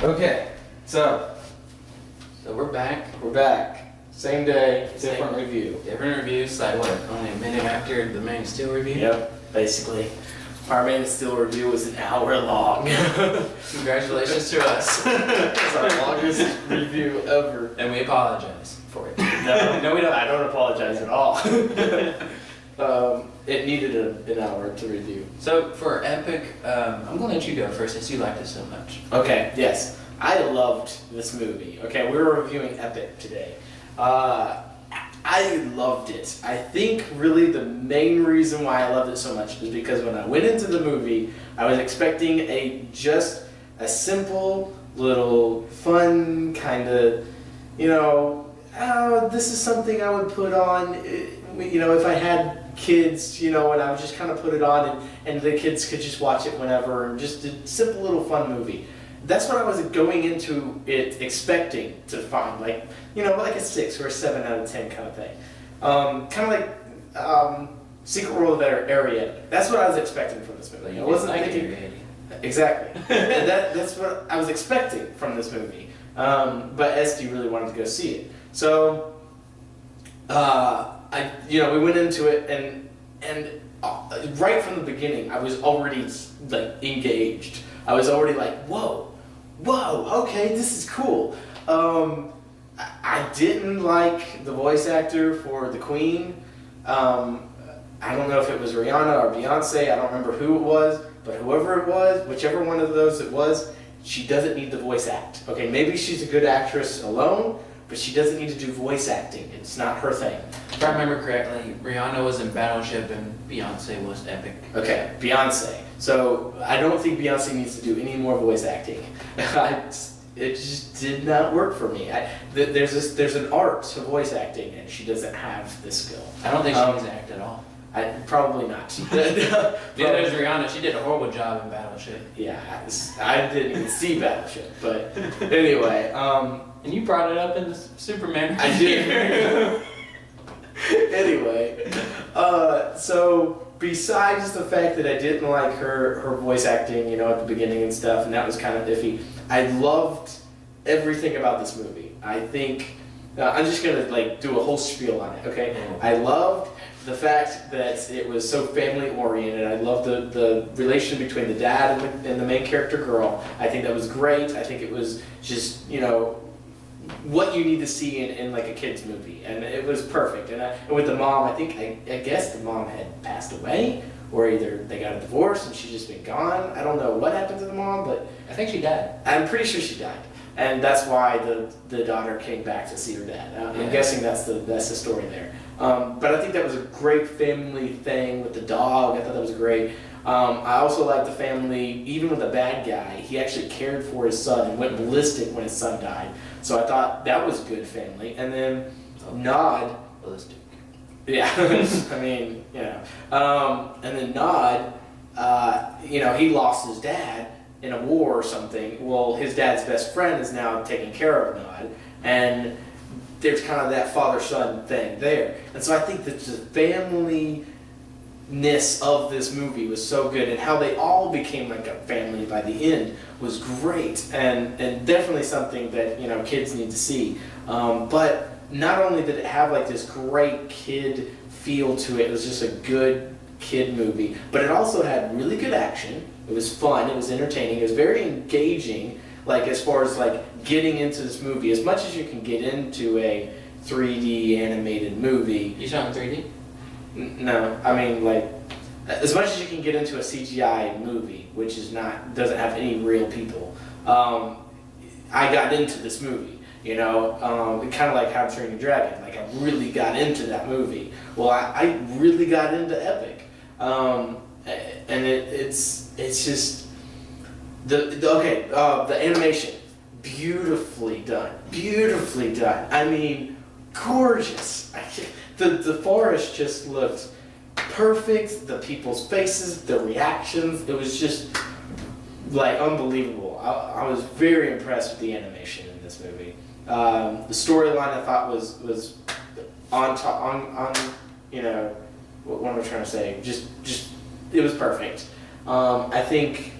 Okay, so we're back. we're back. Same day, different review. Different reviews, like what, only a minute after the Man of Steel review? Yep, basically. Our Man of Steel review was an hour long. Congratulations to us. It's our longest review ever. And we apologize for it. No, we don't. I don't apologize at all. It needed an hour to review. So for Epic, I'm gonna let you go first since you liked it so much. Okay, yes. I loved this movie. Okay, we're reviewing Epic today. I loved it. I think really the main reason why I loved it so much is because when I went into the movie, I was expecting just a simple little fun kind of, this is something I would put on, if I had kids, and I would just kind of put it on and the kids could just watch it whenever, and just a simple little fun movie. That's what I was going into it expecting to find, like a 6 or a 7 out of 10 kind of thing. Kind of like Secret World of Ariadne. That's what I was expecting from this movie. I wasn't thinking exactly. That's what I was expecting from this movie. But Esty really wanted to go see it, so we went into it and right from the beginning, I was already like engaged. I was already like, whoa, okay, this is cool. I didn't like the voice actor for the Queen. I don't know if it was Rihanna or Beyonce. I don't remember who it was, but whoever it was, whichever one of those it was, she doesn't need to voice act. Okay, maybe she's a good actress alone, but she doesn't need to do voice acting. It's not her thing. If I remember correctly, Rihanna was in Battleship and Beyonce was Epic. Okay, Beyonce. So I don't think Beyonce needs to do any more voice acting. It just did not work for me. There's an art to voice acting, and she doesn't have this skill. I don't think she can act at all. Probably not. Neither is Rihanna. She did a horrible job in Battleship. Yeah, I didn't even see Battleship, but anyway. And you brought it up in the Superman I did. Anyway, so besides the fact that I didn't like her voice acting, at the beginning and stuff, and that was kind of iffy, I loved everything about this movie. I think I'm just gonna do a whole spiel on it. Okay, I loved the fact that it was so family oriented. I loved the relation between the dad and the main character girl. I think that was great. I think it was just what you need to see in like a kid's movie, and it was perfect. And with the mom, I guess the mom had passed away, or either they got a divorce and she's just been gone. I don't know what happened to the mom, but I think she died. I'm pretty sure she died, and that's why the daughter came back to see her dad. I'm guessing that's the story there. But I think that was a great family thing with the dog. I thought that was great. I also liked the family, even with the bad guy, he actually cared for his son and went ballistic when his son died. So I thought that was good family. And then Nod, Ballistic. yeah, I mean, and then Nod, he lost his dad in a war or something. Well, his dad's best friend is now taking care of Nod, and there's kind of that father-son thing there. And so I think that the family of this movie was so good, and how they all became like a family by the end was great, and definitely something that kids need to see. But not only did it have like this great kid feel to it was just a good kid movie, but it also had really good action. It was fun, it was entertaining, it was very engaging, like as far as like getting into this movie, as much as you can get into a 3D animated movie. You saw it in 3D? No, I mean as much as you can get into a CGI movie, which doesn't have any real people. I got into this movie, kind of like How to Train Your Dragon. Like I really got into that movie. Well, I really got into Epic, and it's just the animation, beautifully done. I mean, gorgeous. The forest just looked perfect. The people's faces, the reactions, it was just like unbelievable. I was very impressed with the animation in this movie. The storyline I thought was on what am I trying to say? Just it was perfect. I think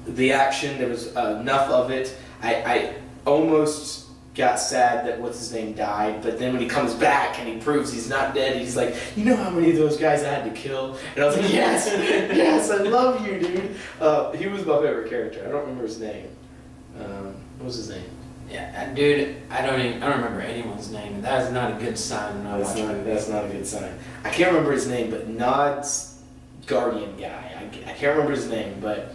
The action, there was enough of it. I almost got sad that what's his name died, but then when he comes back and he proves he's not dead, he's like, you know how many of those guys I had to kill? And I was like, yes, yes, I love you, dude. He was my favorite character. I don't remember his name. What was his name? Yeah, dude, I don't remember anyone's name. That is not a good sign when I watch movies. That's not a good sign. I can't remember his name, but Nod's guardian guy. I can't remember his name, but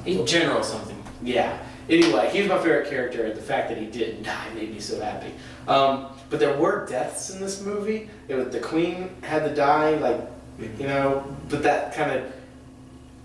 He's General something. yeah. Anyway, he was my favorite character, and the fact that he didn't die made me so happy. But there were deaths in this movie. The Queen had to die, like, you know, but that kind of...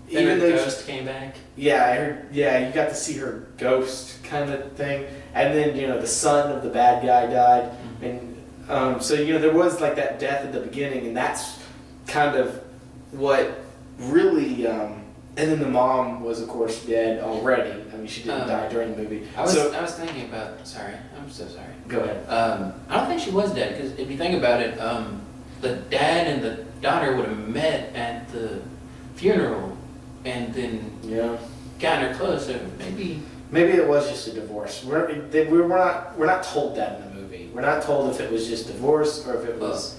Even the ghost came back. Yeah, I heard, yeah, you got to see her ghost kind of thing. And then, you know, the son of the bad guy died. And so, you know, there was like that death at the beginning, and that's kind of what really... and then the mom was, of course, dead already. I mean, she didn't die during the movie. I was thinking about. Sorry, I'm so sorry. Go ahead. I don't think she was dead because if you think about it, the dad and the daughter would have met at the funeral, and then gotten her close. So maybe it was just a divorce. We're not told that in the movie. We're not told if it was just divorce or if it was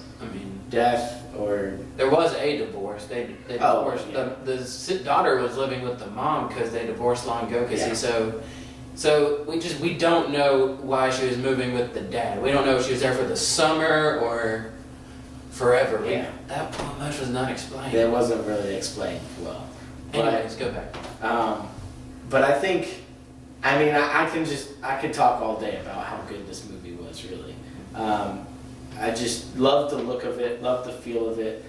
death or... There was a divorce. They divorced. Yeah. The daughter was living with the mom because they divorced long ago. So we don't know why she was moving with the dad. We don't know if she was there for the summer or forever. Yeah. That much was not explained. That wasn't really explained well. Anyways, go back. But I think, I mean, I could talk all day about how good this movie was, really. I just loved the look of it, loved the feel of it,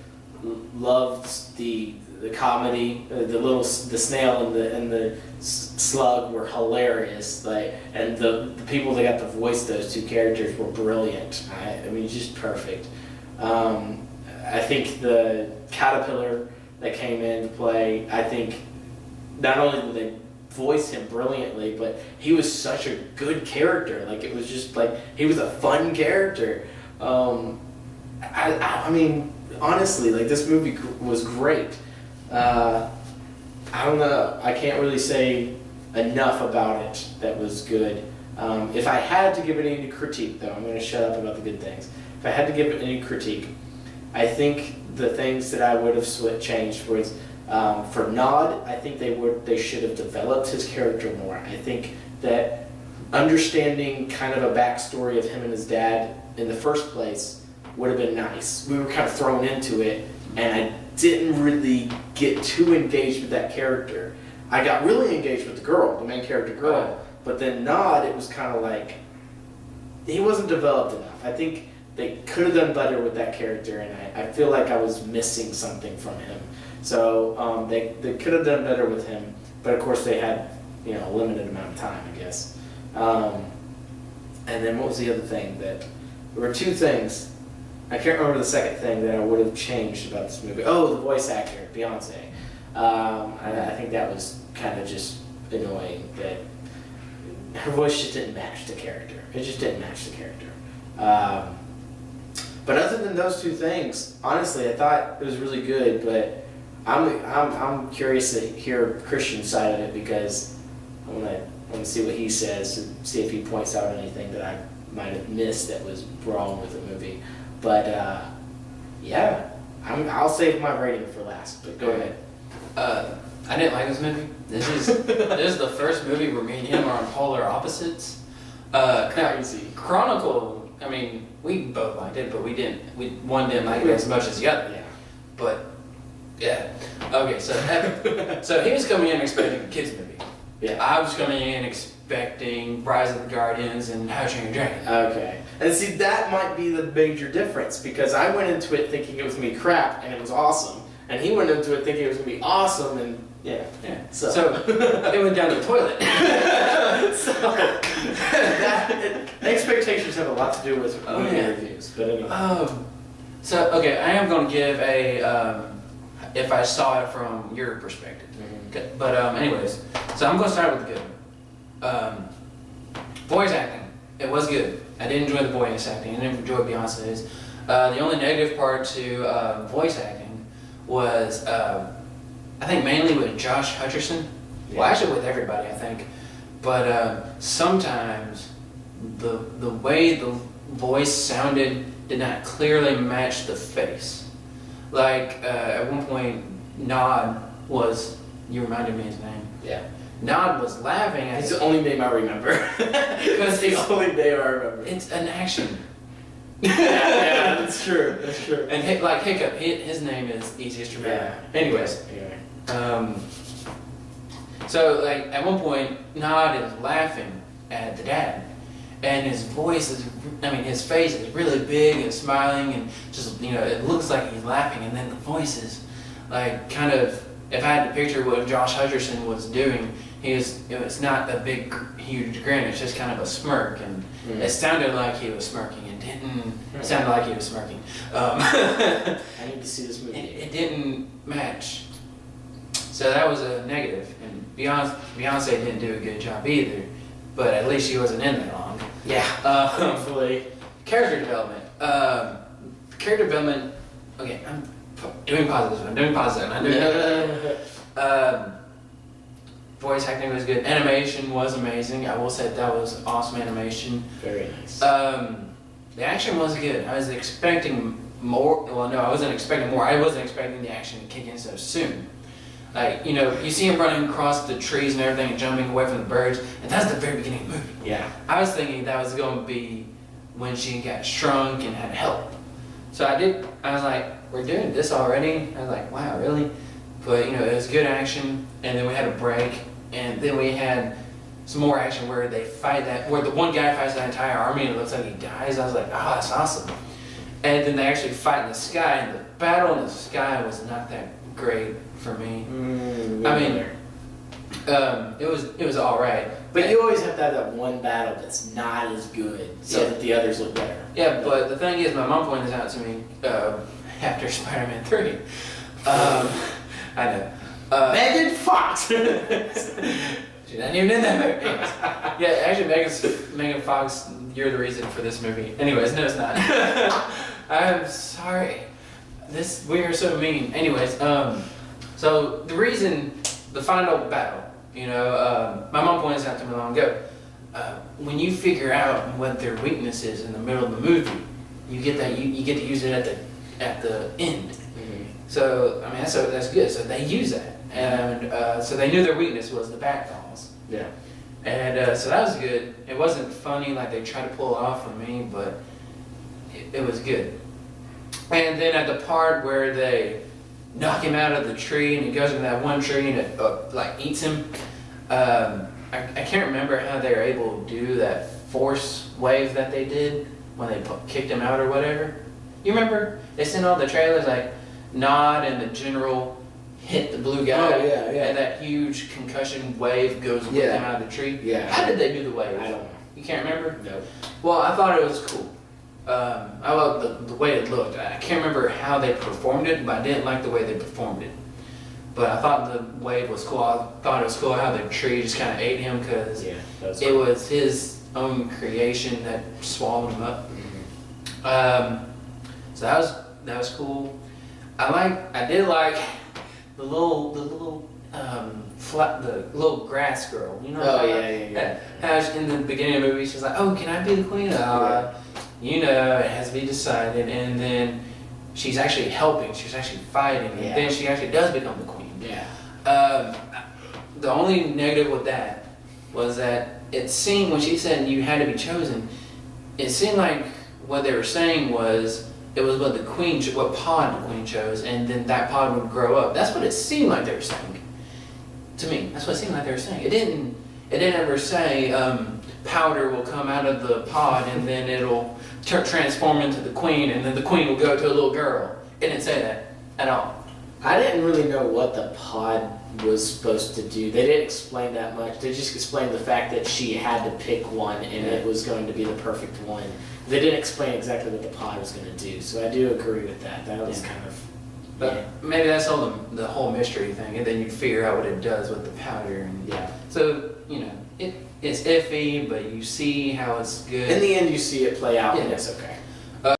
loved the comedy. The snail and the slug were hilarious. And the people that got to voice those two characters were brilliant. I mean, just perfect. I think the caterpillar that came in to play, I think not only did they voice him brilliantly, but he was such a good character. Like, it was just like, he was a fun character. I mean, honestly, like, this movie was great. I don't know, I can't really say enough about it that was good. If I had to give it any critique, though, I'm going to shut up about the good things. If I had to give it any critique, I think the things that I would have changed was, for Nod, I think they should have developed his character more. I think that understanding kind of a backstory of him and his dad in the first place would have been nice. We were kind of thrown into it, and I didn't really get too engaged with that character. I got really engaged with the girl, the main character girl, but then Nod, it was kind of like, he wasn't developed enough. I think they could have done better with that character, and I feel like I was missing something from him. So they could have done better with him, but of course they had, you know, a limited amount of time, I guess. And then what was the other thing? There were two things. I can't remember the second thing that I would have changed about this movie. Oh, the voice actor, Beyonce. I think that was kind of just annoying that her voice just didn't match the character. It just didn't match the character. But other than those two things, honestly, I thought it was really good. But I'm curious to hear Christian's side of it, because I want to see what he says, and see if he points out anything that I might have missed that was wrong with the movie. But yeah, I'll save my rating for last. But go ahead. I didn't like this movie. This is the first movie where me and him are on polar opposites. Crazy. Chronicle, I mean, we both liked it, but one didn't like it as much as the other. Yeah. But yeah. Okay, so he was coming in expecting a kids movie. Yeah. I was coming in expecting Rise of the Guardians and How to Train Your Dragon. Okay. And see, that might be the major difference, because I went into it thinking it was going to be crap, and it was awesome. And he went into it thinking it was going to be awesome, and yeah. So it went down the toilet. Expectations have a lot to do with movie reviews, but anyway. So, okay, I am going to give if I saw it from your perspective. Okay, but anyways, so I'm going to start with the good. Voice acting, it was good. I did enjoy the voice acting. I didn't enjoy Beyonce's. The only negative part to voice acting was, I think mainly with Josh Hutcherson. Well, actually with everybody, I think. But sometimes the way the voice sounded did not clearly match the face. Like at one point, Nod was, you reminded me his name. Yeah. Nod was laughing at It's the only name I remember. Because it's the only name I remember. it's an action. Yeah, that's true. That's true. And like Hiccup, his name is easiest to remember. Anyways, Anyway. so like at one point, Nod is laughing at the dad, and his voice is, his face is really big and smiling, and just it looks like he's laughing, and then the voice is like kind of. If I had to picture what Josh Hutcherson was doing, it's not a big, huge grin. It's just kind of a smirk, and it sounded like he was smirking. It didn't sound like he was smirking. I need to see this movie. It didn't match. So that was a negative. And Beyonce didn't do a good job either, but at least she wasn't in that long. Yeah. Hopefully. Character development. Character development. Okay, I'm doing positive. I'm doing positive. I'm doing negative. Voice acting was good. Animation was amazing. I will say that was awesome animation. Very nice. The action was good. I was expecting more. Well, no, I wasn't expecting more. I wasn't expecting the action to kick in so soon. Like, you see him running across the trees and everything and jumping away from the birds, and that's the very beginning of the movie. Yeah. I was thinking that was going to be when she got shrunk and had help. So I was like, we're doing this already? I was like, wow, really? But, it was good action, and then we had a break, and then we had some more action where they fight where the one guy fights that entire army and it looks like he dies. I was like, oh, that's awesome. And then they actually fight in the sky, and the battle in the sky was not that great for me. It was all right. But you always have to have that one battle that's not as good, so that the others look better. Yeah, but the thing is, my mom pointed this out to me after Spider-Man 3. I know. Megan Fox! She's not even in that movie. Anyways. Yeah, actually, Megan Fox, you're the reason for this movie. Anyways, no, it's not. I'm sorry. We are so mean. Anyways, so the final battle, my mom pointed this out to me long ago. When you figure out what their weakness is in the middle of the movie, you get to use it at the end. Mm-hmm. So that's good. So they use that, and so they knew their weakness was the backfalls. Yeah. And so that was good. It wasn't funny like they tried to pull it off for me, but it was good. And then at the part where they knock him out of the tree and he goes into that one tree and it eats him, I can't remember how they were able to do that force wave that they did when they kicked him out or whatever. You remember? They sent all the trailers like Nod and the general hit the blue guy. Oh, yeah. And that huge concussion wave goes with him out of the tree. Yeah. How did they do the wave? I don't know. You can't remember? No. Well, I thought it was cool. I loved the way it looked. I can't remember how they performed it, but I didn't like the way they performed it. But I thought the wave was cool. I thought it was cool how the tree just kind of ate him because it was his own creation that swallowed him up. Mm-hmm. So that was cool. I did like the little grass girl. You know? Oh yeah. How in the beginning of the movie she's like, "Oh, can I be the queen?" It has to be decided, and then she's actually helping. She's actually fighting, and then she actually does become the queen. Yeah. The only negative with that was that it seemed when she said you had to be chosen, it seemed like what they were saying was it was what what pod the queen chose, and then that pod would grow up. That's what it seemed like they were saying. To me, that's what it seemed like they were saying. It didn't ever say powder will come out of the pod and then it'll transform into the queen, and then the queen will go to a little girl. It didn't say that at all. I didn't really know what the pod was supposed to do. They didn't explain that much. They just explained the fact that she had to pick one and it was going to be the perfect one. They didn't explain exactly what the pod was going to do, so I do agree with that. That was kind of... But maybe that's all the whole mystery thing, and then you figure out what it does with the powder. And so, it's iffy, but you see how it's good. In the end, you see it play out, and it's okay.